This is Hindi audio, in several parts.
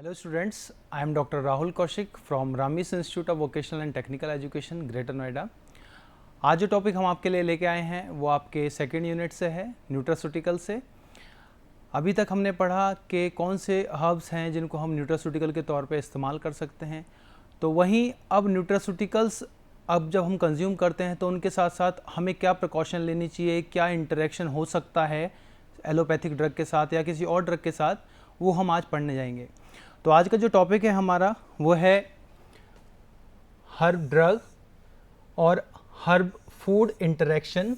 Hello students, I am Dr. Rahul Kaushik from Ramis Institute of Vocational and Technical Education, greater Noida. आज जो टॉपिक हम आपके लिए लेके आए हैं वो आपके सेकेंड यूनिट से है, न्यूट्रास्यूटिकल से। अभी तक हमने पढ़ा कि कौन से हर्ब्स हैं जिनको हम न्यूट्रास्यूटिकल के तौर पे इस्तेमाल कर सकते हैं। तो वहीं अब न्यूट्रास्यूटिकल्स अब जब हम कंज्यूम करते हैं तो उनके साथ साथ हमें क्या प्रिकॉशन लेनी चाहिए, क्या इंटरेक्शन हो सकता है एलोपैथिक ड्रग के साथ या किसी और ड्रग के साथ, वो हम आज पढ़ने जाएंगे। तो आज का जो टॉपिक है हमारा वो है हर्ब ड्रग और herb food interaction,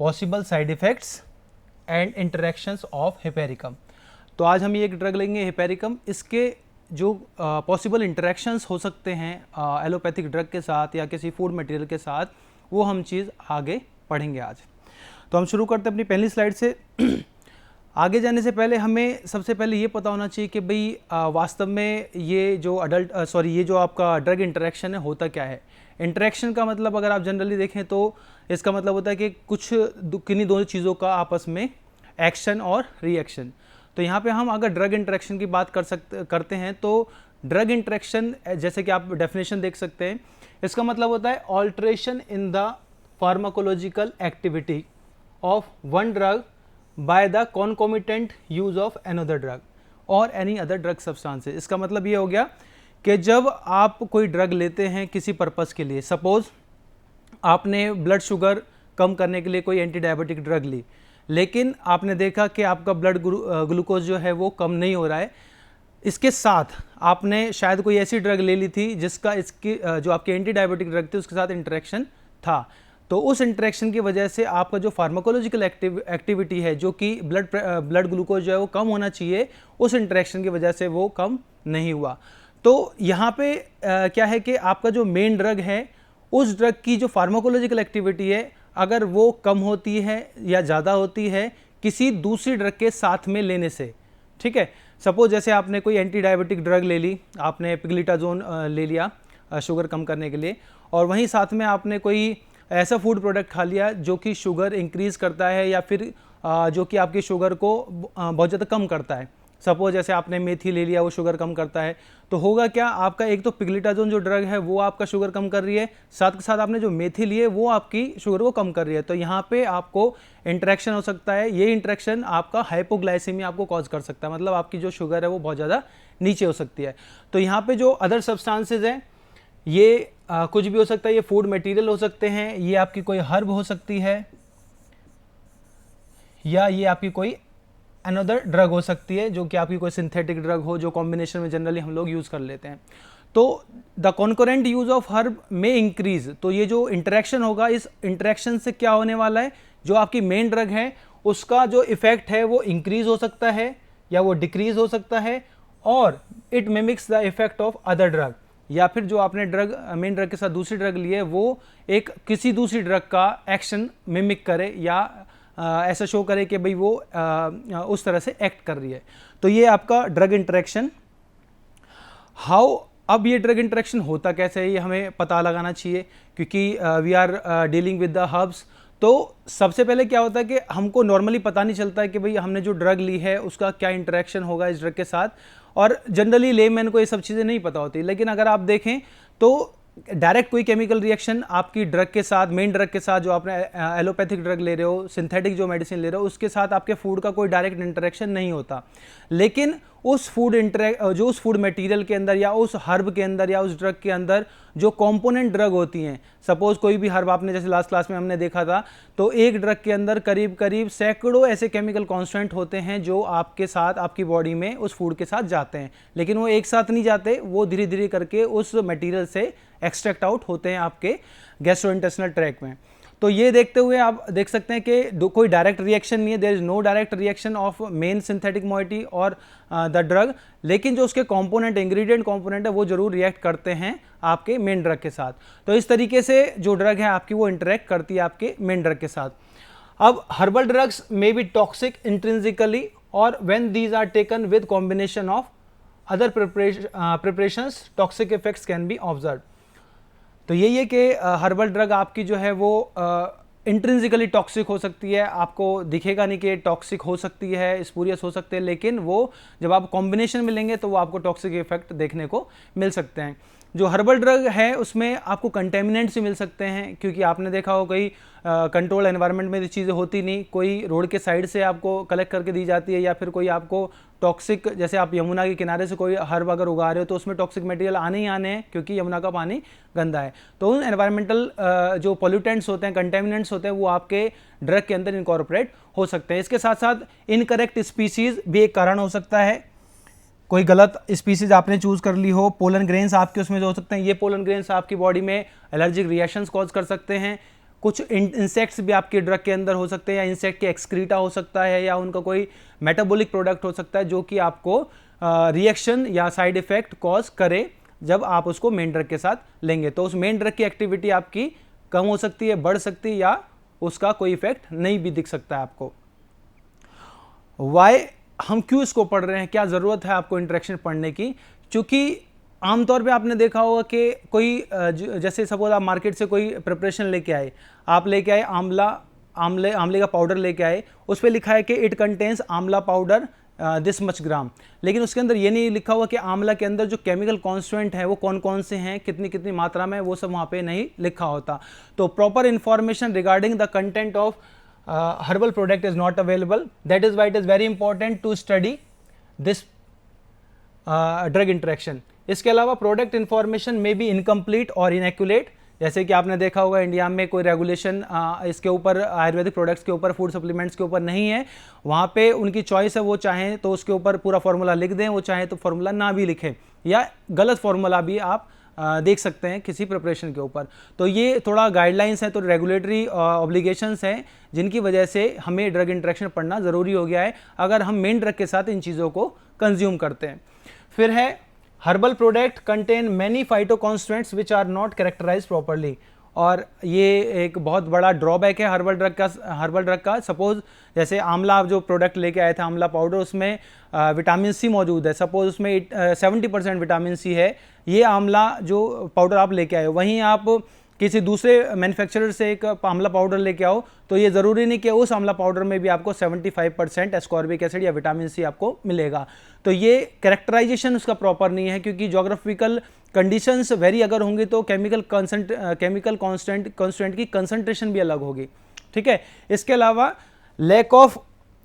possible side effects and interactions of hypericum. तो आज हम ये एक ड्रग लेंगे हिपेरिकम, इसके जो पॉसिबल इंटरेक्शंस हो सकते हैं एलोपैथिक ड्रग के साथ या किसी फूड मटेरियल के साथ, वो हम चीज़ आगे पढ़ेंगे आज। तो हम शुरू करते हैं अपनी पहली स्लाइड से। आगे जाने से पहले हमें सबसे पहले ये पता होना चाहिए कि भाई वास्तव में ये जो आपका ड्रग इंटरेक्शन है होता क्या है। इंटरेक्शन का मतलब अगर आप जनरली देखें तो इसका मतलब होता है कि किन्हीं दोनों चीज़ों का आपस में एक्शन और रिएक्शन। तो यहाँ पे हम अगर ड्रग इंटरेक्शन की बात करते हैं तो ड्रग इंटरेक्शन, जैसे कि आप डेफिनेशन देख सकते हैं, इसका मतलब होता है alteration in the pharmacological activity of one drug by the concomitant use of another drug और एनी अदर ड्रग सब्सटेंसेस। इसका मतलब ये हो गया कि जब आप कोई ड्रग लेते हैं किसी पर्पस के लिए, सपोज आपने ब्लड शुगर कम करने के लिए कोई एंटी डायबिटिक ड्रग ली, लेकिन आपने देखा कि आपका ब्लड ग्लूकोज जो है वो कम नहीं हो रहा है, इसके साथ आपने शायद कोई ऐसी ड्रग ले ली थी जिसका इसकी जो आपकी एंटी डायबिटिक ड्रग थी उसके साथ इंटरेक्शन था। तो उस इंटरेक्शन की वजह से आपका जो फार्माकोलॉजिकल एक्टिविटी है, जो कि ब्लड ग्लूकोज जो है वो कम होना चाहिए, उस इंटरेक्शन की वजह से वो कम नहीं हुआ। तो यहाँ पे क्या है कि आपका जो मेन ड्रग है उस ड्रग की जो फार्माकोलॉजिकल एक्टिविटी है, अगर वो कम होती है या ज़्यादा होती है किसी दूसरी ड्रग के साथ में लेने से, ठीक है। सपोज जैसे आपने कोई एंटी डायबिटिक ड्रग ले ली, आपने पिग्लिटाजोन ले लिया शुगर कम करने के लिए, और वहीं साथ में आपने कोई ऐसा फूड प्रोडक्ट खा लिया जो कि शुगर इंक्रीज़ करता है या फिर जो कि आपकी शुगर को बहुत ज़्यादा कम करता है। सपोज जैसे आपने मेथी ले लिया, वो शुगर कम करता है, तो होगा क्या, आपका एक तो पिग्लिटाजोन जो ड्रग है वो आपका शुगर कम कर रही है, साथ के साथ आपने जो मेथी ली है वो आपकी शुगर को कम कर रही है। तो यहाँ पे आपको इंटरेक्शन हो सकता है, ये इंटरेक्शन आपका हाइपोग्लाइसीमिया आपको कॉज कर सकता है, मतलब आपकी जो शुगर है वो बहुत ज़्यादा नीचे हो सकती है। तो यहाँ पे जो अदर सब्सटेंसेज हैं ये कुछ भी हो सकता है, ये फूड मटेरियल हो सकते हैं, ये आपकी कोई हर्ब हो सकती है, या ये आपकी कोई अनदर ड्रग हो सकती है जो कि आपकी कोई सिंथेटिक ड्रग हो, जो कॉम्बिनेशन में जनरली हम लोग यूज़ कर लेते हैं। तो the concurrent use of herb में इंक्रीज, तो ये जो इंटरेक्शन होगा, इस इंटरेक्शन से क्या होने वाला है, जो आपकी मेन ड्रग है उसका जो इफेक्ट है वो इंक्रीज हो सकता है या वो डिक्रीज हो सकता है, और it mimics the effect of other drug, या फिर जो आपने ड्रग मेन ड्रग के साथ दूसरी ड्रग ली है वो एक किसी दूसरी ड्रग का एक्शन मिमिक करे या ऐसा शो करे कि भाई वो उस तरह से एक्ट कर रही है। तो ये आपका ड्रग इंटरेक्शन। अब ये ड्रग इंटरेक्शन होता कैसे है ये हमें पता लगाना चाहिए, क्योंकि we are dealing with the herbs. तो सबसे पहले क्या होता है कि हमको नॉर्मली पता नहीं चलता है कि भाई हमने जो ड्रग ली है उसका क्या इंटरेक्शन होगा इस ड्रग के साथ, और जनरली लेमैन को ये सब चीज़ें नहीं पता होती। लेकिन अगर आप देखें तो डायरेक्ट कोई केमिकल रिएक्शन आपकी ड्रग के साथ, मेन ड्रग के साथ, जो आपने एलोपैथिक ड्रग ले रहे हो, सिंथेटिक जो मेडिसिन ले रहे हो, उसके साथ आपके फूड का कोई डायरेक्ट इंटरेक्शन नहीं होता। लेकिन उस फूड मटेरियल के अंदर या उस हर्ब के अंदर या उस ड्रग के अंदर जो कंपोनेंट ड्रग होती हैं, सपोज कोई भी हर्ब आपने जैसे लास्ट क्लास में हमने देखा था, तो एक ड्रग के अंदर करीब करीब सैकड़ों ऐसे केमिकल कॉन्स्टेंट होते हैं जो आपके साथ आपकी बॉडी में उस फूड के साथ जाते हैं, लेकिन वो एक साथ नहीं जाते, वो धीरे धीरे करके उस मटेरियल से एक्सट्रैक्ट आउट होते हैं आपके गैस्ट्रोइंटेस्टिनल ट्रैक्ट में। तो ये देखते हुए आप देख सकते हैं कि कोई डायरेक्ट रिएक्शन नहीं है, there is no direct reaction of main synthetic moiety और द ड्रग, लेकिन जो उसके कंपोनेंट, इंग्रेडिएंट कंपोनेंट है वो जरूर रिएक्ट करते हैं आपके मेन ड्रग के साथ। तो इस तरीके से जो ड्रग है आपकी वो इंटरेक्ट करती है आपके मेन ड्रग के साथ। अब herbal drugs may be toxic intrinsically और when these are taken with combination of other preparations toxic effects can be observe. तो यही है कि हर्बल ड्रग आपकी जो है वो इंट्रिंसिकली टॉक्सिक हो सकती है, आपको दिखेगा नहीं कि टॉक्सिक हो सकती है, स्पूरियस हो सकते हैं, लेकिन वो जब आप कॉम्बिनेशन में लेंगे तो वो आपको टॉक्सिक इफेक्ट देखने को मिल सकते हैं। जो हर्बल ड्रग है उसमें आपको कंटेमिनेंट्स मिल सकते हैं, क्योंकि आपने देखा हो कई कंट्रोल एनवायरनमेंट में ये चीज़ें होती नहीं, कोई रोड के साइड से आपको कलेक्ट करके दी जाती है, या फिर कोई आपको टॉक्सिक, जैसे आप यमुना के किनारे से कोई हर्ब अगर उगा रहे हो तो उसमें टॉक्सिक मटेरियल आने ही आने हैं, क्योंकि यमुना का पानी गंदा है। तो उन एनवायरमेंटल जो पोल्यूटेंट्स होते हैं, कंटेमिनेंट्स होते हैं, वो आपके ड्रग के अंदर इनकॉर्पोरेट हो सकते हैं। इसके साथ साथ इनकरेक्ट स्पीसीज भी एक कारण हो सकता है, कोई गलत स्पीसीज आपने चूज कर ली हो, पोलन ग्रेन्स आपके उसमें जो हो सकते हैं, ये पोलन ग्रेन्स आपकी बॉडी में एलर्जिक रिएक्शंस कॉज कर सकते हैं। कुछ इंसेक्ट्स भी आपके ड्रग के अंदर हो सकते हैं, या इंसेक्ट के एक्सक्रीटा हो सकता है, या उनका कोई मेटाबॉलिक प्रोडक्ट हो सकता है जो कि आपको रिएक्शन या साइड इफेक्ट कॉज करे जब आप उसको मेन ड्रग के साथ लेंगे। तो उस मेन ड्रग की एक्टिविटी आपकी कम हो सकती है, बढ़ सकती है, या उसका कोई इफेक्ट नहीं भी दिख सकता है आपको। वाई हम क्यों इसको पढ़ रहे हैं, क्या ज़रूरत है आपको इंटरेक्शन पढ़ने की? क्योंकि आमतौर पे आपने देखा होगा कि कोई जैसे सपोज आप मार्केट से कोई प्रिपरेशन लेके आए, आप लेके आए आंवले का पाउडर लेके आए, उस पर लिखा है कि इट कंटेन्स आंवला पाउडर दिस मच ग्राम, लेकिन उसके अंदर ये नहीं लिखा हुआ कि आंवला के अंदर जो केमिकल कॉन्स्टिट्यूएंट है वो कौन कौन से हैं, कितनी कितनी मात्रा में, वो सब वहाँ पे नहीं लिखा होता। तो proper information regarding the content of herbal product is not available. That is why it is very important to study this drug interaction. इसके अलावा प्रोडक्ट इंफॉर्मेशन में भी इनकम्प्लीट और इनएक्यूरेट, जैसे कि आपने देखा होगा इंडिया में कोई रेगुलेशन इसके ऊपर, आयुर्वेदिक प्रोडक्ट्स के ऊपर, फूड सप्लीमेंट्स के ऊपर नहीं है। वहाँ पे उनकी चॉइस है, वो चाहें तो उसके ऊपर पूरा फार्मूला लिख दें, वो चाहें तो फार्मूला ना भी लिखें, या गलत फार्मूला भी आप देख सकते हैं किसी प्रिपरेशन के ऊपर। तो ये थोड़ा गाइडलाइंस है, तो रेगुलेटरी ऑब्लिगेशंस हैं जिनकी वजह से हमें ड्रग इंटरेक्शन पढ़ना ज़रूरी हो गया है अगर हम मेन ड्रग के साथ इन चीज़ों को कंज्यूम करते हैं। फिर है herbal product contain many phytoconstituents which are not characterize properly, और ये एक बहुत बड़ा ड्रॉबैक है हर्बल ड्रग का। सपोज जैसे आंवला आप जो प्रोडक्ट लेके आए थे, आंवला पाउडर, उसमें विटामिन सी मौजूद है, सपोज उसमें 70% विटामिन सी है, ये आंवला जो पाउडर आप लेके आए हो, वहीं आप किसी दूसरे मैन्युफैक्चरर से एक आंवला पाउडर लेके आओ, तो ये ज़रूरी नहीं कि उस आंवला पाउडर में भी आपको 75% एस्कॉर्बिक एसिड या विटामिन सी आपको मिलेगा। तो ये कैरेक्टराइजेशन उसका प्रॉपर नहीं है, क्योंकि जोग्राफिकल कंडीशंस वेरी अगर होंगी तो केमिकल कॉन्स्टेंट की कंसंट्रेशन भी अलग होगी। ठीक है। इसके अलावा lack of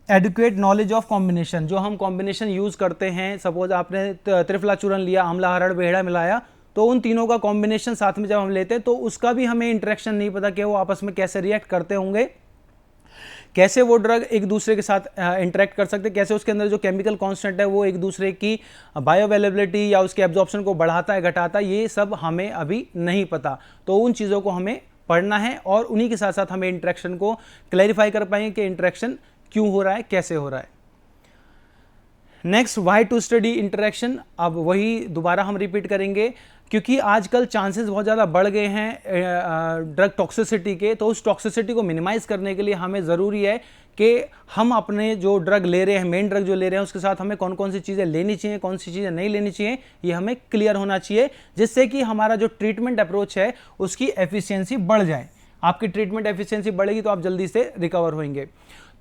adequate knowledge of combination, जो हम कॉम्बिनेशन यूज़ करते हैं, सपोज आपने त्रिफला चूर्ण लिया, आंवला हरड़ बेहड़ा मिलाया, तो उन तीनों का कॉम्बिनेशन साथ में जब हम लेते हैं तो उसका भी हमें इंटरेक्शन नहीं पता कि वो आपस में कैसे रिएक्ट करते होंगे, कैसे वो ड्रग एक दूसरे के साथ इंटरेक्ट कर सकते, कैसे उसके अंदर जो केमिकल कांस्टेंट है वो एक दूसरे की बायो अवेलेबिलिटी या उसके एब्जॉर्प्शन को बढ़ाता है घटाता है, ये सब हमें अभी नहीं पता। तो उन चीज़ों को हमें पढ़ना है और उन्हीं के साथ साथ हमें इंटरेक्शन को क्लैरिफाई कर पाएंगे कि इंटरेक्शन क्यों हो रहा है, कैसे हो रहा है। Next, why to study interaction. अब वही दोबारा हम रिपीट करेंगे, क्योंकि आजकल चांसेस बहुत ज़्यादा बढ़ गए हैं ड्रग टॉक्सिसिटी के, तो उस टॉक्सिसिटी को मिनिमाइज़ करने के लिए हमें ज़रूरी है कि हम अपने जो ड्रग ले रहे हैं, मेन ड्रग जो ले रहे हैं, उसके साथ हमें कौन कौन सी चीज़ें लेनी चाहिए, कौन सी चीज़ें नहीं लेनी चाहिए, ये हमें क्लियर होना चाहिए, जिससे कि हमारा जो ट्रीटमेंट अप्रोच है उसकी एफिशिएंसी बढ़ जाए। आपकी ट्रीटमेंट एफिशिएंसी बढ़ेगी तो आप जल्दी से रिकवर होंगे।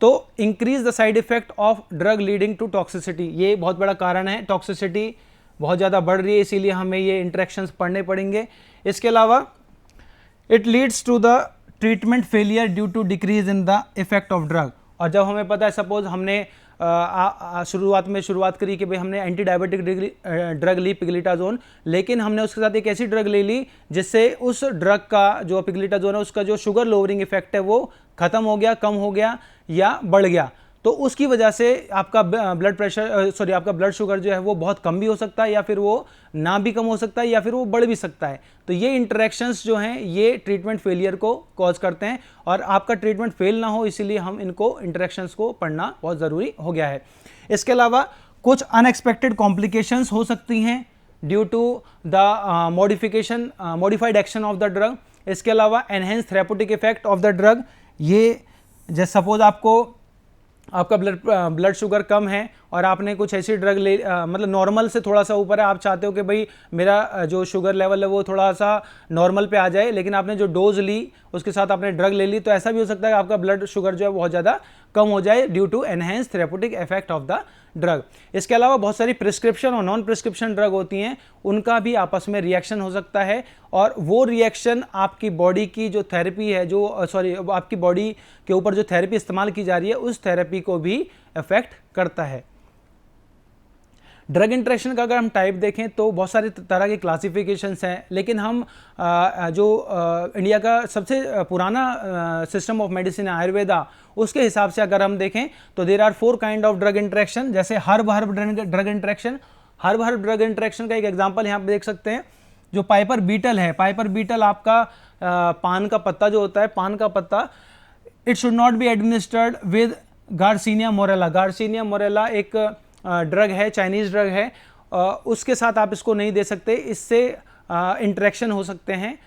तो increase the side effect of drug leading to toxicity, ये बहुत बड़ा कारण है, टॉक्सिसिटी बहुत ज़्यादा बढ़ रही है, इसीलिए हमें ये इंटरेक्शंस पढ़ने पड़ेंगे। इसके अलावा it leads to the treatment failure due to decrease in the effect of drug. और जब हमें पता है, सपोज हमने शुरुआत करी कि भाई हमने एंटी डायबिटिक ड्रग ली पिग्लिटाजोन, लेकिन हमने उसके साथ एक ऐसी ड्रग ले ली जिससे उस ड्रग का जो पिग्लिटाजोन है उसका जो शुगर लोअरिंग इफेक्ट है वो खत्म हो गया, कम हो गया या बढ़ गया, तो उसकी वजह से आपका आपका ब्लड शुगर जो है वो बहुत कम भी हो सकता है, या फिर वो ना भी कम हो सकता है, या फिर वो बढ़ भी सकता है। तो ये इंटरेक्शंस जो हैं ये ट्रीटमेंट फेलियर को कॉज करते हैं, और आपका ट्रीटमेंट फेल ना हो इसीलिए हम इनको इंटरेक्शंस को पढ़ना बहुत ज़रूरी हो गया है। इसके अलावा कुछ अनएक्सपेक्टेड कॉम्प्लिकेशंस हो सकती हैं due to the modified action of the drug. इसके अलावा enhance therapeutic effect of the drug, ये जैसे सपोज आपको आपका ब्लड शुगर कम है और आपने कुछ ऐसी ड्रग ले मतलब नॉर्मल से थोड़ा सा ऊपर है, आप चाहते हो कि भाई मेरा जो शुगर लेवल है वो थोड़ा सा नॉर्मल पे आ जाए, लेकिन आपने जो डोज ली उसके साथ आपने ड्रग ले ली, तो ऐसा भी हो सकता है कि आपका ब्लड शुगर जो है बहुत ज़्यादा कम हो जाए due to enhance therapeutic effect of the drug. इसके अलावा बहुत सारी प्रिस्क्रिप्शन और नॉन प्रिस्क्रिप्शन ड्रग होती हैं, उनका भी आपस में रिएक्शन हो सकता है, और वो रिएक्शन आपकी बॉडी की जो थेरेपी है, जो आपकी बॉडी के ऊपर जो थेरेपी इस्तेमाल की जा रही है उस थेरेपी को भी इफेक्ट करता है। ड्रग इंटरेक्शन का अगर हम टाइप देखें तो बहुत सारे तरह के क्लासिफिकेशंस हैं, लेकिन हम इंडिया का सबसे पुराना सिस्टम ऑफ मेडिसिन है आयुर्वेदा, उसके हिसाब से अगर हम देखें तो there are 4 kind of drug interaction. जैसे herb drug interaction, herb drug interaction का एक एग्जांपल यहाँ पे देख सकते हैं, जो पाइपर बीटल है। पाइपर बीटल आपका पान का पत्ता जो होता है, पान का पत्ता, it should not be administered with garcinia morella. Garcinia morella एक ड्रग है, चाइनीज़ ड्रग है, उसके साथ आप इसको नहीं दे सकते, इससे इंटरेक्शन हो सकते हैं।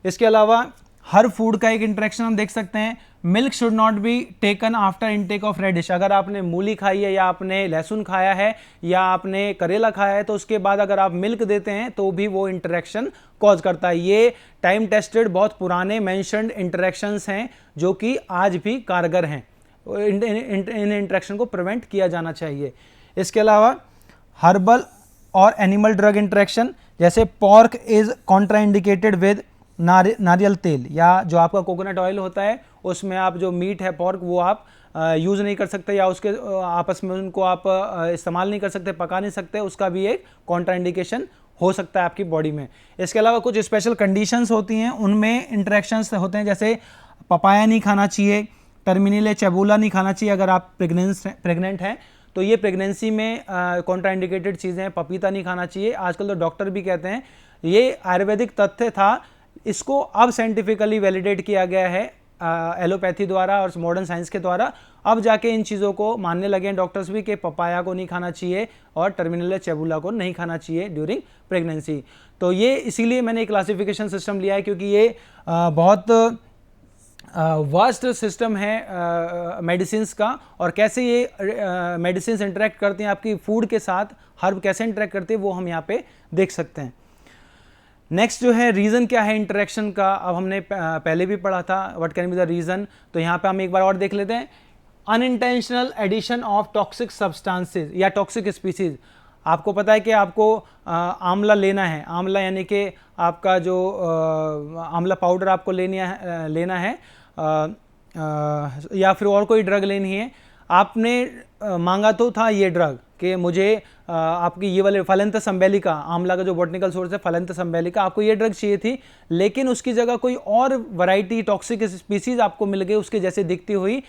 इसके अलावा हर फूड का एक इंटरेक्शन हम देख सकते हैं, milk should not be taken after intake of radish. अगर आपने मूली खाई है या आपने लहसुन खाया है या आपने करेला खाया है तो उसके बाद अगर आप मिल्क देते हैं तो भी वो इंटरेक्शन कॉज करता है। ये टाइम टेस्टेड बहुत पुराने मेंशन्ड इंटरेक्शंस हैं जो कि आज भी कारगर हैं, इन इंटरेक्शन को प्रिवेंट किया जाना चाहिए। इसके अलावा हर्बल और एनिमल ड्रग इंटरेक्शन, जैसे पॉर्क इज कॉन्ट्राइंडिकेटेड विद नारियल तेल, या जो आपका कोकोनट ऑयल होता है उसमें आप जो मीट है पोर्क वो आप यूज़ नहीं कर सकते, या उसके आपस में उनको आप इस्तेमाल नहीं कर सकते, पका नहीं सकते, उसका भी एक कॉन्ट्राइंडिकेशन हो सकता है आपकी बॉडी में। इसके अलावा कुछ स्पेशल कंडीशंस होती हैं, उनमें इंटरेक्शंस होते हैं, जैसे पपाया नहीं खाना चाहिए, टर्मिनल चेबुला नहीं खाना चाहिए अगर आप प्रेग्नेंट हैं, तो ये प्रेगनेंसी में कॉन्ट्राइंडिकेटेड चीज़ें हैं। पपीता नहीं खाना चाहिए, आजकल तो डॉक्टर भी कहते हैं, ये आयुर्वेदिक तथ्य था, इसको अब साइंटिफिकली वैलिडेट किया गया है एलोपैथी द्वारा और मॉडर्न साइंस के द्वारा। अब जाके इन चीज़ों को मानने लगे हैं डॉक्टर्स भी कि पपाया को नहीं खाना चाहिए और टर्मिनल चेबुला को नहीं खाना चाहिए ड्यूरिंग प्रेगनेंसी। तो ये इसीलिए मैंने क्लासिफिकेशन सिस्टम लिया है, क्योंकि ये बहुत वास्ट सिस्टम है मेडिसिन्स का, और कैसे ये मेडिसिन्स इंटरेक्ट करती हैं आपकी फूड के साथ, हर्ब कैसे इंटरेक्ट करती है वो हम यहाँ पे देख सकते हैं। नेक्स्ट जो है रीज़न क्या है इंटरेक्शन का, अब हमने पहले भी पढ़ा था what can be the reason, तो यहाँ पे हम एक बार और देख लेते हैं। Unintentional addition of toxic substances या टॉक्सिक स्पीसीज। आपको पता है कि आपको आंवला लेना है, आंवला यानी कि आपका जो आंवला पाउडर आपको लेना है या फिर और कोई ड्रग लेनी है, आपने मांगा तो था ये ड्रग कि मुझे आपकी ये वाले फलेंथस अम्बेलिका, आंवला का जो बॉटनिकल सोर्स है फलेंथस अम्बेलिका, आपको ये ड्रग चाहिए थी, लेकिन उसकी जगह कोई और वैरायटी टॉक्सिक स्पीसीज आपको मिल गई उसके जैसे दिखती हुई,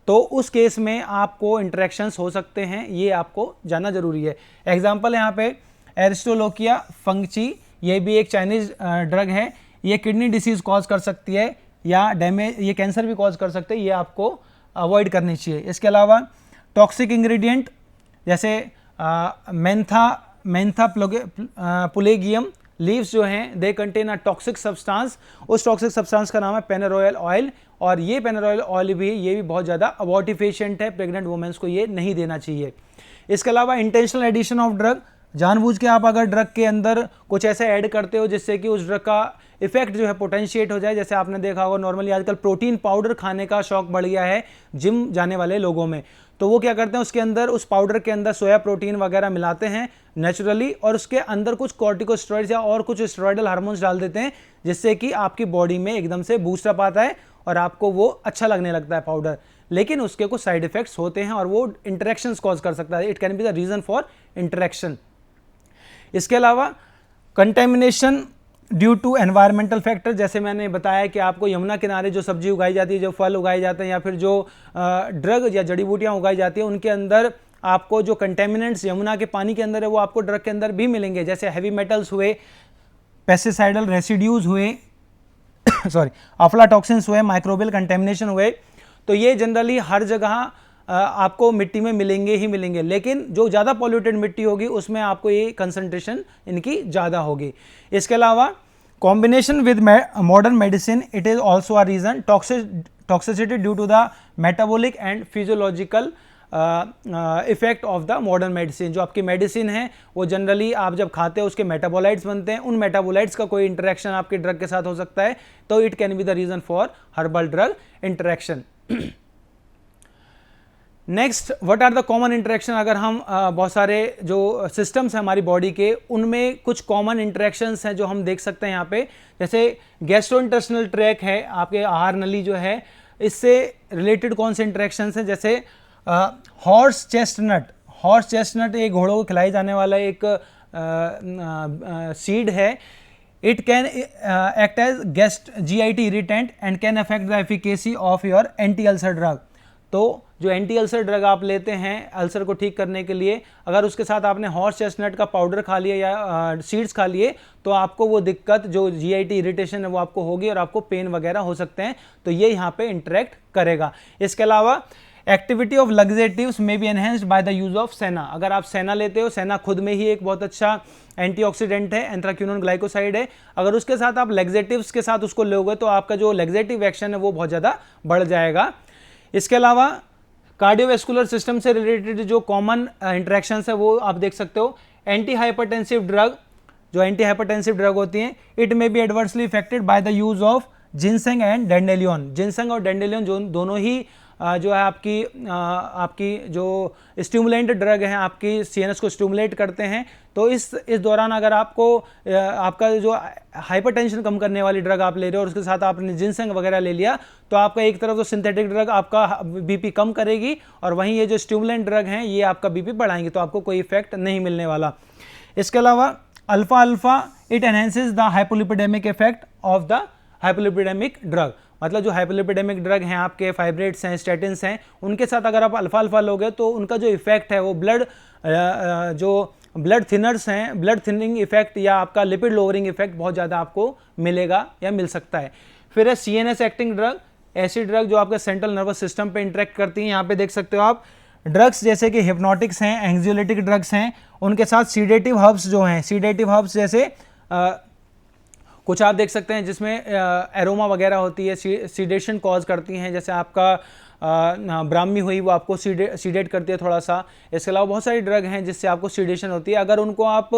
तो उस केस में आपको इंटरेक्शंस हो सकते हैं, ये आपको जानना जरूरी है। एग्जाम्पल यहाँ पे एरिस्टोलोकिया फंगची, ये भी एक चाइनीज ड्रग है, ये किडनी डिसीज कॉज कर सकती है या डैमेज, ये कैंसर भी कॉज कर सकते हैं, ये आपको अवॉइड करनी चाहिए। इसके अलावा टॉक्सिक इंग्रेडिएंट जैसे मेंथा पुलेगियम लीव्स जो हैं they contain a toxic substance, उस टॉक्सिक सब्सटेंस का नाम है पेनोरॉयल ऑयल, और ये पेनोरॉयल ऑयल भी ये भी बहुत ज़्यादा अबॉर्टिफिशिएंट है, प्रेग्नेंट वुमेन्स को ये नहीं देना चाहिए। इसके अलावा इंटेंशनल एडिशन ऑफ ड्रग, जानबूझ के आप अगर ड्रग के अंदर कुछ ऐसे ऐड करते हो जिससे कि उस ड्रग का इफेक्ट जो है पोटेंशिएट हो जाए, जैसे आपने देखा होगा नॉर्मली आजकल प्रोटीन पाउडर खाने का शौक बढ़ गया है जिम जाने वाले लोगों में, तो वो क्या करते हैं उसके अंदर, उस पाउडर के अंदर सोया प्रोटीन वगैरह मिलाते हैं नेचुरली, और उसके अंदर कुछ कॉर्टिकोस्टेरॉइड्स या और कुछ स्टेरॉइडल हार्मोन्स डाल देते हैं, जिससे कि आपकी बॉडी में एकदम से बूस्ट अप आता है और आपको वो अच्छा लगने लगता है पाउडर, लेकिन उसके कुछ साइड इफेक्ट्स होते हैं और वो इंटरेक्शंस कॉज कर सकता है। It can be the reason for interaction. इसके अलावा contamination due to environmental factor, जैसे मैंने बताया कि आपको यमुना किनारे जो सब्जी उगाई जाती है, जो फल उगाए जाते हैं या फिर जो ड्रग या जड़ी बूटियाँ उगाई जाती हैं, उनके अंदर आपको जो कंटेमिनेंट्स यमुना के पानी के अंदर है वो आपको ड्रग के अंदर भी मिलेंगे, जैसे हैवी मेटल्स हुए, पेस्टिसाइडल रेसिड्यूज हुए सॉरी अफ्लाटॉक्सिन्स हुए, माइक्रोबियल कंटेमिनेशन हुए, तो ये जनरली हर जगह आपको मिट्टी में मिलेंगे ही मिलेंगे, लेकिन जो ज़्यादा पॉल्यूटेड मिट्टी होगी उसमें आपको ये कंसंट्रेशन इनकी ज़्यादा होगी। इसके अलावा Combination with modern medicine, it is also a reason. Toxicity due to the metabolic and physiological effect of the modern medicine. जो आपकी मेडिसिन है वो जनरली आप जब खाते हो उसके मेटाबोलाइट्स बनते हैं, उन मेटाबोलाइट्स का कोई इंटरेक्शन आपके ड्रग के साथ हो सकता है, तो it can be the reason for herbal drug interaction. Next, what are the common interaction. अगर हम बहुत सारे जो सिस्टम्स हैं हमारी बॉडी के, उनमें कुछ कॉमन इंटरेक्शंस हैं जो हम देख सकते हैं यहाँ पे. जैसे गैस्ट्रोइंटेस्टिनल ट्रैक है, आपके आहार नली जो है, इससे रिलेटेड कौन से इंटरेक्शंस हैं. जैसे हॉर्स चेस्टनट एक घोड़ों को खिलाई जाने वाला एक सीड है. It can act as GIT irritant and can affect the efficacy of your anti ulcer drug. तो जो एंटी अल्सर ड्रग आप लेते हैं अल्सर को ठीक करने के लिए, अगर उसके साथ आपने हॉर्स चेस्टनट का पाउडर खा लिया या सीड्स खा लिए, तो आपको वो दिक्कत जो GIT इरिटेशन है वो आपको होगी और आपको पेन वगैरह हो सकते हैं. तो ये यहाँ पे इंटरेक्ट करेगा. इसके अलावा activity of laxatives may be enhanced by the use of senna. अगर आप सेना लेते हो, सेना खुद में ही एक बहुत अच्छा एंटीऑक्सीडेंट है, एंथ्राक्विनोन ग्लाइकोसाइड है. अगर उसके साथ आप लग्जेटिव्स के साथ उसको लोगे तो आपका जो लग्जेटिव एक्शन है वो बहुत ज़्यादा बढ़ जाएगा. इसके अलावा कार्डियोवैस्कुलर सिस्टम से रिलेटेड जो कॉमन इंटरेक्शंस है वो आप देख सकते हो. एंटी हाइपरटेंसिव ड्रग, जो एंटी हाइपरटेंसिव ड्रग होती हैं, it may be adversely affected by the use of ginseng and dandelion. Ginseng और डैंडेलियन जो दोनों ही जो है आपकी जो स्टिमुलेंट ड्रग हैं, आपकी CNS को स्टिमुलेट करते हैं. तो इस दौरान अगर आपको आपका जो हाइपरटेंशन कम करने वाली ड्रग आप ले रहे हो और उसके साथ आपने जिनसेंग वगैरह ले लिया, तो आपका एक तरफ तो सिंथेटिक ड्रग आपका BP कम करेगी और वहीं ये जो स्टिमुलेंट ड्रग हैं ये आपका BP बढ़ाएंगे, तो आपको कोई इफेक्ट नहीं मिलने वाला. इसके अलावा alpha it enhances the hypolipidemic effect of the hypolipidemic drug. मतलब जो हाइपोलिपिडेमिक ड्रग हैं आपके, फाइब्रेट्स हैं, स्टेटिन्स हैं, उनके साथ अगर आप अल्फा लोगे तो उनका जो इफेक्ट है वो ब्लड थिनर्स हैं, ब्लड थिनिंग इफेक्ट या आपका लिपिड लोअरिंग इफेक्ट बहुत ज़्यादा आपको मिलेगा या मिल सकता है. फिर है CNS एक्टिंग ड्रग. ऐसी ड्रग जो आपके सेंट्रल नर्वस सिस्टम पे इंटरेक्ट करती हैं. यहाँ पे देख सकते हो आप ड्रग्स जैसे कि हिप्नोटिक्स हैं, एंग्जियोलिटिक ड्रग्स हैं, उनके साथ सीडेटिव हर्ब्स जो हैं, सीडेटिव हर्ब्स जैसे कुछ आप देख सकते हैं जिसमें एरोमा वगैरह होती है, सीडेशन कॉज करती हैं. जैसे आपका ब्राह्मी हुई, वो आपको सीडेट करती है थोड़ा सा. इसके अलावा बहुत सारी ड्रग हैं जिससे आपको सीडेशन होती है. अगर उनको आप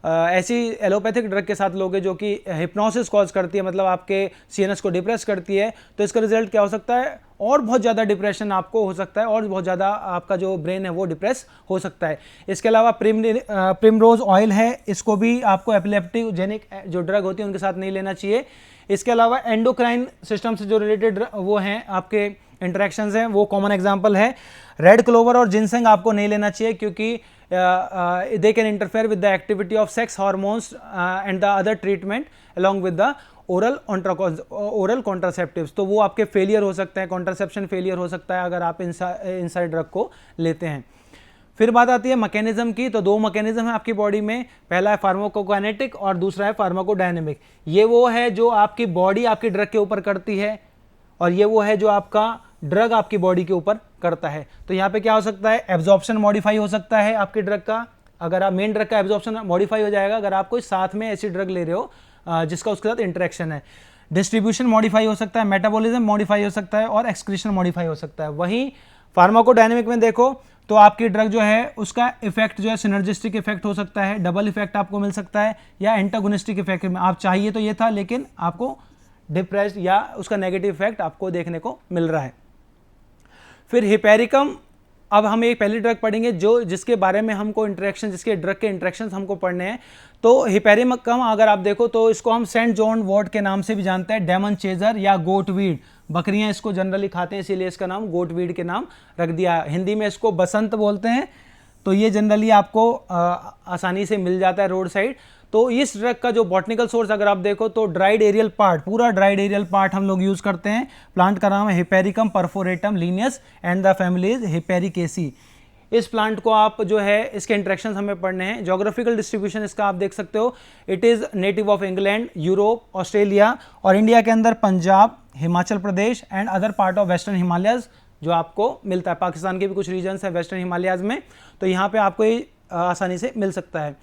ऐसी एलोपैथिक ड्रग के साथ लोगे जो कि हिप्नोसिस कॉज करती है, मतलब आपके CNS को डिप्रेस करती है, तो इसका रिजल्ट क्या हो सकता है, और बहुत ज़्यादा डिप्रेशन आपको हो सकता है और बहुत ज़्यादा आपका जो ब्रेन है वो डिप्रेस हो सकता है. इसके अलावा प्रिमरोज ऑयल है, इसको भी आपको एपिलेप्टिजेनिक जो ड्रग होती है उनके साथ नहीं लेना चाहिए. इसके अलावा एंडोक्राइन सिस्टम से जो रिलेटेड वो हैं आपके इंटरेक्शंस हैं, वो कॉमन एग्जांपल है रेड क्लोवर और जिनसेंग आपको नहीं लेना चाहिए, क्योंकि they can interfere with the activity of sex hormones and the other treatment along with the oral contraceptives. तो वो आपके फेलियर हो सकते हैं, कॉन्ट्रासेप्शन फेलियर हो सकता है अगर आप इन सारे ड्रग को लेते हैं. फिर बात आती है मैकेनिज्म की. तो दो मैकेनिज्म है आपकी बॉडी में, पहला है फार्माकोकाइनेटिक और दूसरा है फार्माकोडायनेमिक. ये वो है जो आपकी बॉडी आपकी ड्रग के ऊपर करती है और ये वो है जो आपका ड्रग आपकी बॉडी के ऊपर करता है. तो यहाँ पे क्या हो सकता है, एब्जॉर्प्शन मॉडिफाई हो सकता है आपकी ड्रग का. अगर आप मेन ड्रग का एब्जॉर्प्शन मॉडिफाई हो जाएगा अगर आप कोई साथ में ऐसी ड्रग ले रहे हो जिसका उसके साथ इंटरेक्शन है. डिस्ट्रीब्यूशन मॉडिफाई हो सकता है, मेटाबॉलिज्म मॉडिफाई हो सकता है और एक्सक्रीशन मॉडिफाई हो सकता है. वहीं फार्माकोडायनेमिक में देखो तो आपकी ड्रग जो है उसका इफेक्ट जो है सिनर्जिस्टिक इफेक्ट हो सकता है, डबल इफेक्ट आपको मिल सकता है, या एंटागोनिस्टिक इफेक्ट में आप चाहिए तो ये था लेकिन आपको डिप्रेस्ड या उसका नेगेटिव इफेक्ट आपको देखने को मिल रहा है. फिर हिपेरिकम, अब हम एक पहली ड्रग पढ़ेंगे जिसके बारे में हमको इंटरेक्शन, जिसके ड्रग के इंटरेक्शन हमको पढ़ने हैं. तो हिपेरिकम अगर आप देखो तो इसको हम सेंट जॉन वॉर्ट के नाम से भी जानते हैं, डेमन चेजर या गोटवीड. बकरियां इसको जनरली खाते हैं इसीलिए इसका नाम गोटवीड के नाम रख दिया. हिंदी में इसको बसंत बोलते हैं. तो ये जनरली आपको आसानी से मिल जाता है रोड साइड. तो इस ड्रग का जो बॉटनिकल सोर्स अगर आप देखो तो ड्राइड एरियल पार्ट, पूरा ड्राइड एरियल पार्ट हम लोग यूज़ करते हैं. प्लांट का नाम है hypericum perforatum Linnaeus and the family is hypericaceae. इस प्लांट को आप जो है इसके इंटरेक्शंस हमें पढ़ने हैं. जोग्राफिकल डिस्ट्रीब्यूशन इसका आप देख सकते हो, it is native of England, Europe, Australia और इंडिया के अंदर Punjab, Himachal Pradesh and other part of western Himalayas जो आपको मिलता है. पाकिस्तान के भी कुछ रीजन्स हैं वेस्टर्न हिमालयाज में, तो यहाँ पे आपको ये आसानी से मिल सकता है.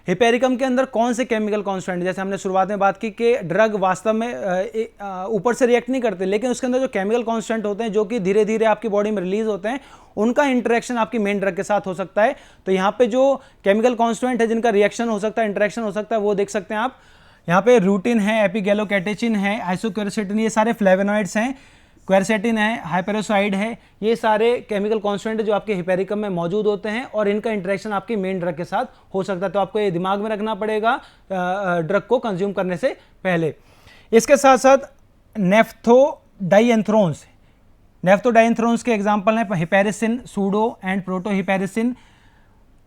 हिपेरिकम के अंदर कौन से केमिकल कॉन्स्टेंट, जैसे हमने शुरुआत में बात की कि ड्रग वास्तव में ऊपर से रिएक्ट नहीं करते, लेकिन उसके अंदर जो केमिकल कॉन्स्टेंट होते हैं जो कि धीरे धीरे आपकी बॉडी में रिलीज होते हैं, उनका इंटरेक्शन आपकी मेन ड्रग के साथ हो सकता है। तो यहाँ पे जो केमिकल कॉन्स्टेंट है जिनका रिएक्शन हो सकता है, इंटरेक्शन हो सकता है, वो देख सकते हैं आप। यहाँ पे रूटिन है, एपिगैलोकैटेचिन है, आइसोक्वेरसेटिन, ये सारे फ्लेवोनॉइड्स हैं, क्वेरसेटिन है, हाइपेरोसाइड है, ये सारे केमिकल कॉन्स्टेंट जो आपके हिपेरिकम में मौजूद होते हैं और इनका इंटरेक्शन आपकी मेन ड्रग के साथ हो सकता है। तो आपको ये दिमाग में रखना पड़ेगा ड्रग को कंज्यूम करने से पहले। इसके साथ साथ नेफ्थोडाइएंथ्रोन्स, नेफ्थोडाइएंथ्रोन्स के एग्जाम्पल हैं हिपेरिसिन, सूडो एंड प्रोटोहिपेरिसिन,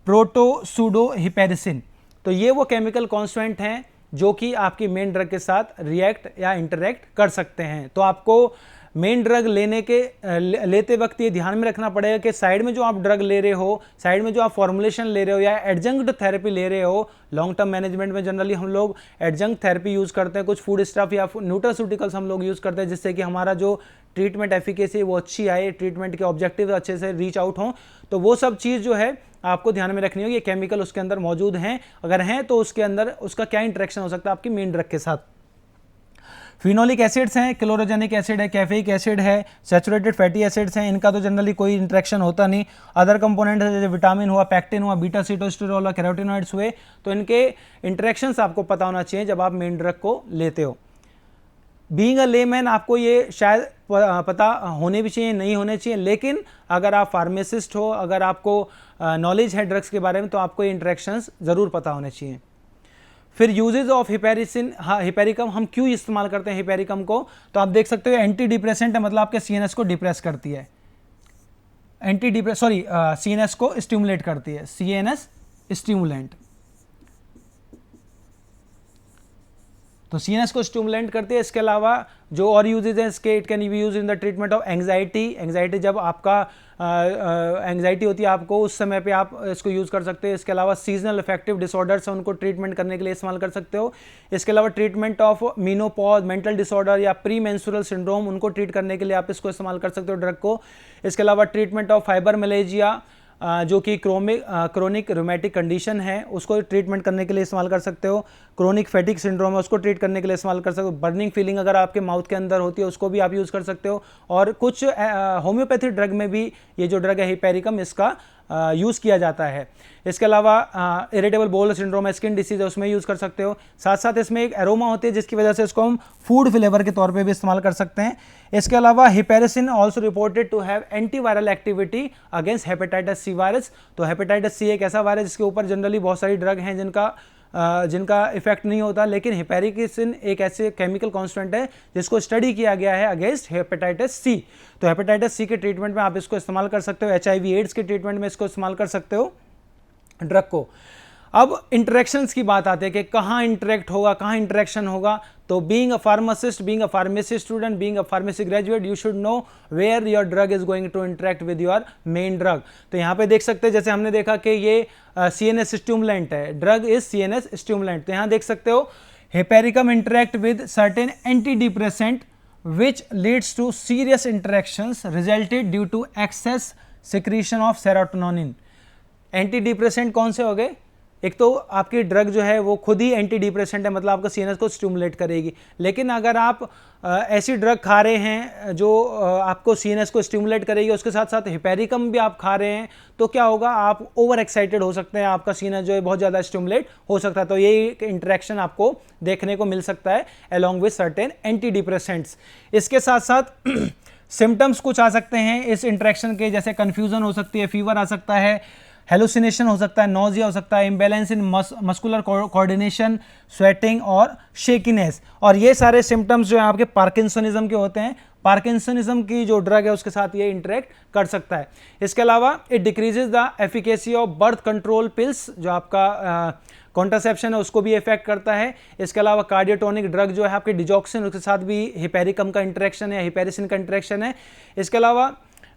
प्रोटोसूडोहिपेरिसिन। तो ये वो केमिकल कॉन्स्टेंट हैं जो कि आपकी मेन ड्रग के साथ रिएक्ट या इंटरेक्ट कर सकते हैं। तो आपको मेन ड्रग लेते वक्त ये ध्यान में रखना पड़ेगा कि साइड में जो आप ड्रग ले रहे हो, साइड में जो आप फॉर्मुलेशन ले रहे हो या एडजंक्ट थेरेपी ले रहे हो, लॉन्ग टर्म मैनेजमेंट में जनरली हम लोग एडजंक्ट थेरेपी यूज़ करते हैं, कुछ फूड स्टफ या न्यूट्रास्यूटिकल्स हम लोग यूज़ करते हैं जिससे कि हमारा जो ट्रीटमेंट एफिकेसी वो अच्छी आए, ट्रीटमेंट के ऑब्जेक्टिव अच्छे से रीच आउट हों। तो वो सब चीज़ जो है आपको ध्यान में रखनी होगी, ये केमिकल उसके अंदर मौजूद हैं, अगर हैं तो उसके अंदर उसका क्या इंटरेक्शन हो सकता है आपकी मेन ड्रग के साथ। फिनोलिक एसिड्स हैं, क्लोरोजेनिक एसिड है, कैफेइक एसिड है, सैचुरेटेड फैटी एसिड्स हैं, इनका तो जनरली कोई इंटरेक्शन होता नहीं। अदर कंपोनेंट है जैसे विटामिन हुआ, पैक्टिन हुआ, बीटा सीटोस्टेरोल हुआ, कैरोटिनॉइड्स हुए, तो इनके इंटरेक्शंस आपको पता होना चाहिए जब आप मेन ड्रग को लेते हो। बीइंग अ लेमैन आपको ये शायद पता होने भी चाहिए, नहीं होने चाहिए, लेकिन अगर आप फार्मासिस्ट हो, अगर आपको नॉलेज है ड्रग्स के बारे में, तो आपको ये इंटरेक्शंस ज़रूर पता होने चाहिए। फिर यूजेज ऑफ हिपेरिसिन, हाँ हिपेरिकम हम क्यों इस्तेमाल करते हैं हिपेरिकम को, तो आप देख सकते हो एंटी डिप्रेसेंट है, मतलब आपके सीएनएस को डिप्रेस करती है, सीएनएस को स्टिमुलेट करती है, सीएनएस स्टिमुलेंट। तो सीएनएस को स्टिमुलेंट करती है। इसके अलावा जो और यूजेज हैं इसके, it can B use in the treatment of anxiety, जब आपका एंग्जाइटी होती है आपको, उस समय पे आप इसको यूज़ कर सकते हो। इसके अलावा सीजनल इफेक्टिव डिसऑर्डर्स हैं, उनको ट्रीटमेंट करने के लिए इस्तेमाल कर सकते हो। इसके अलावा treatment of menopause, mental disorder या प्री मेंस्ट्रुअल सिंड्रोम, उनको ट्रीट करने के लिए आप इसको इस्तेमाल कर सकते हो ड्रग को। इसके अलावा ट्रीटमेंट ऑफ फाइब्रोमियाल्जिया जो कि क्रोनिक रूमेटिक कंडीशन है, उसको ट्रीटमेंट करने के लिए इस्तेमाल कर सकते हो। क्रोनिक फैटिग सिंड्रोम है, उसको ट्रीट करने के लिए इस्तेमाल कर सकते हो। बर्निंग फीलिंग अगर आपके माउथ के अंदर होती है, उसको भी आप यूज़ कर सकते हो। और कुछ होम्योपैथिक ड्रग में भी ये जो ड्रग है हिपेरिकम, इसका यूज़ किया जाता है। इसके अलावा इरिटेबल बाउल सिंड्रोम है, स्किन डिसीज है, उसमें यूज़ कर सकते हो। साथ साथ इसमें एक एरोमा होती है जिसकी वजह से इसको हम फूड फ्लेवर के तौर पे भी इस्तेमाल कर सकते हैं। इसके अलावा hypericin also reported to have antiviral activity against hepatitis C virus. तो हेपेटाइटिस सी एक ऐसा वायरस जिसके ऊपर जनरली बहुत सारी ड्रग हैं जिनका इफेक्ट नहीं होता, लेकिन हिपेरिसिन एक ऐसे केमिकल कॉन्स्टेंट है जिसको स्टडी किया गया है अगेंस्ट हेपेटाइटिस सी। तो हेपेटाइटिस सी के ट्रीटमेंट में आप इसको इस्तेमाल कर सकते हो, HIV एड्स के ट्रीटमेंट में इसको इस्तेमाल कर सकते हो ड्रग को। अब इंटरेक्शंस की बात आती है कि कहाँ इंटरेक्ट होगा, कहाँ इंटरेक्शन होगा। तो being a pharmacist, being a pharmacy student, being a pharmacy graduate, you should know where your drug is going to interact with your main drug. तो यहाँ पे देख सकते हैं, जैसे हमने देखा कि ये CNS स्टिमुलेंट है, ड्रग इज CNS स्टिमुलेंट। तो यहाँ देख सकते हो hypericum interact with certain anti depressant which leads to serious interactions resulted due to excess secretion of serotonin। Anti depressant कौन से हो गए? एक तो आपकी ड्रग जो है वो खुद ही एंटी डिप्रेसेंट है, मतलब आपका सीएनएस को स्टिमुलेट करेगी। लेकिन अगर आप ऐसी ड्रग खा रहे हैं जो आपको सीएनएस को स्टिमुलेट करेगी, उसके साथ साथ हिपेरिकम भी आप खा रहे हैं, तो क्या होगा, आप ओवर एक्साइटेड हो सकते हैं, आपका सीएनएस जो है बहुत ज़्यादा स्टिमुलेट हो सकता है। तो ये इंटरेक्शन आपको देखने को मिल सकता है along with certain anti depressants. इसके साथ साथ सिम्टम्स कुछ आ सकते हैं इस इंटरेक्शन के, जैसे कन्फ्यूजन हो सकती है, फीवर आ सकता है, हेलुसिनेशन हो सकता है, नोजिया हो सकता है, इम्बैलेंस इन मस्कुलर कोऑर्डिनेशन, स्वेटिंग और शेकीनेस। और ये सारे सिम्टम्स जो है आपके पार्किंसनिज्म के होते हैं। पार्किंसनिज्म की जो ड्रग है उसके साथ ये इंटरेक्ट कर सकता है। इसके अलावा it decreases the efficacy of birth control pills, जो आपका कॉन्ट्रासेप्शन है उसको भी इफेक्ट करता है। इसके अलावा कार्डियोटोनिक ड्रग जो है आपके डिजॉक्सिन, उसके साथ भी हिपेरिकम का इंटरेक्शन है, हिपेरिसिन का इंटरेक्शन है। इसके अलावा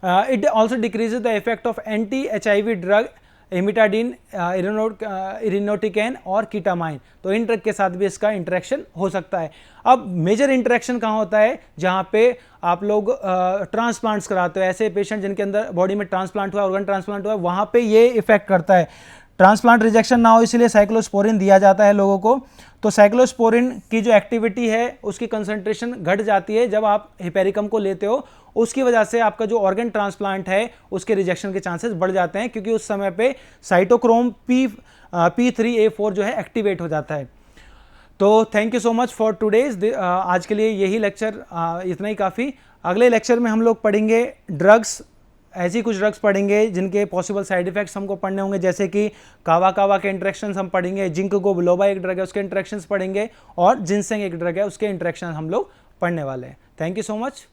it also decreases the effect of anti HIV drug इमिटाडिन, इरिनोटिकेन और कीटामाइन। तो इन ड्रग के साथ भी इसका इंटरेक्शन हो सकता है। अब मेजर इंटरेक्शन कहाँ होता है? जहाँ पे आप लोग ट्रांसप्लांट्स कराते हो, ऐसे पेशेंट जिनके अंदर बॉडी में ट्रांसप्लांट हुआ, ऑर्गन ट्रांसप्लांट हुआ, वहाँ पे ये इफेक्ट करता है। ट्रांसप्लांट रिजेक्शन ना हो इसलिए साइक्लोस्पोरिन दिया जाता है लोगों को। तो साइक्लोस्पोरिन की जो एक्टिविटी है उसकी कंसंट्रेशन घट जाती है जब आप हिपेरिकम को लेते हो, उसकी वजह से आपका जो ऑर्गन ट्रांसप्लांट है उसके रिजेक्शन के चांसेस बढ़ जाते हैं, क्योंकि उस समय पे साइटोक्रोम P3A4 जो है एक्टिवेट हो जाता है। तो thank you so much for today's. आज के लिए यही लेक्चर इतना ही काफ़ी। अगले लेक्चर में हम लोग पढ़ेंगे ड्रग्स, ऐसी कुछ ड्रग्स पढ़ेंगे जिनके पॉसिबल साइड इफेक्ट्स हमको पढ़ने होंगे, जैसे कि कावा के इंटरेक्शंस हम पढ़ेंगे, जिंकगो बिलोबा एक ड्रग है उसके इंटरेक्शंस पढ़ेंगे, और जिनसेंग एक ड्रग है उसके इंटरेक्शन हम लोग पढ़ने वाले हैं। Thank you so much.